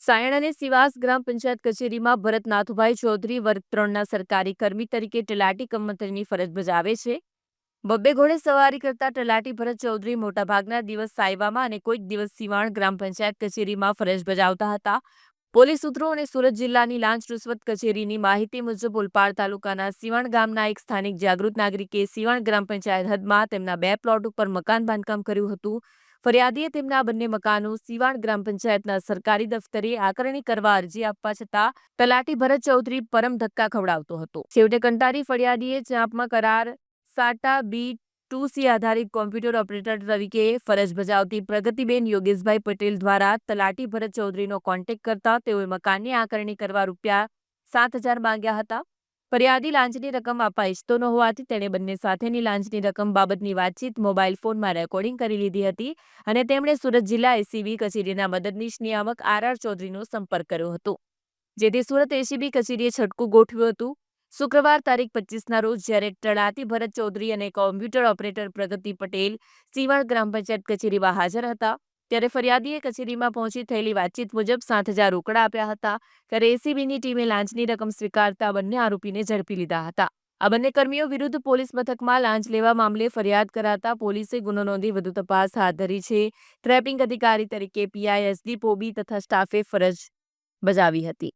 સાયણ અને સિવાસ ગ્રામ પંચાયત કચેરીમાં ભરત નાથુભાઈ ચૌધરી વર્ગ 3ના સરકારી કર્મી તરીકે તલાટી કમ-મંત્રીની ફરજ બજાવે છે. બબ્બે ઘોડે સવારી કરતા તલાટી ભરત ચૌધરી મોટાભાગના દિવસ સાયવામાં અને કોઈક દિવસ સિવાણ ગ્રામ પંચાયત કચેરીમાં ફરજ બજાવતા હતા. પોલીસ સૂત્રો અને સુરત જિલ્લાની લાંચ રૂશ્વત કચેરીની માહિતી મુજબ ઓલપાડ તાલુકાના સિવાણ ગામના એક સ્થાનિક જાગૃત નાગરિકે સિવાણ ગ્રામ પંચાયત હદમાં તેમના 2 પ્લોટ ઉપર મકાન બાંધકામ કર્યું હતું. ફરિયાદીએ તેમના બંને મકાનો સિવાણ ગ્રામ પંચાયતના સરકારી દફતરે આકરણી કરવા અરજી આપવા છતાં તલાટી ભરત ચૌધરી પરમ ધક્કા ખવડાવતો હતો. છેવટે કંટાળી ફરિયાદીએ ચાંપમાં કરાર સાટા B2C આધારિત કોમ્પ્યુટર ઓપરેટર તરીકે ફરજ બજાવતી પ્રગતિબેન યોગેશભાઈ પટેલ દ્વારા તલાટી ભરત ચૌધરીનો કોન્ટેક્ટ કરતા તેઓએ મકાનની આકરણી કરવા ₹7,000 માંગ્યા હતા. ફરિયાદી લાંચની રકમ આપવા ઈચ્છતો ન હોવાથી તેણે બંને સાથેની લાંચની રકમ બાબતની વાતચીત મોબાઈલ ફોનમાં રેકોર્ડિંગ કરી લીધી હતી અને તેમણે સુરત જિલ્લા એસીબી કચેરીના મદદનીશ નિયામક RR ચૌધરીનો સંપર્ક કર્યો હતો, જેથી સુરત એસીબી કચેરીએ છટકું ગોઠવ્યું હતું. શુક્રવાર તારીખ 25ના રોજ જ્યારે તલાટી ભરત ચૌધરી અને કોમ્પ્યુટર ઓપરેટર પ્રગતિ પટેલ સિવાણ ગ્રામ પંચાયત કચેરીમાં હાજર હતા, ત્યારે ફરિયાદીએ કચેરીમાં પહોંચી થયેલી વાતચીત મુજબ 7,000 રોકડા આપ્યા હતા. ત્યારે એસીબીની ટીમે લાંચની રકમ સ્વીકારતા બંને આરોપીને ઝડપી લીધા હતા. આ બંને કર્મીઓ વિરુદ્ધ પોલીસ મથકમાં લાંચ લેવા મામલે ફરિયાદ કરાતા પોલીસે ગુનો નોંધી વધુ તપાસ હાથ ધરી છે. ટ્રેપિંગ અધિકારી તરીકે PI SD પોબી તથા સ્ટાફે ફરજ બજાવી હતી.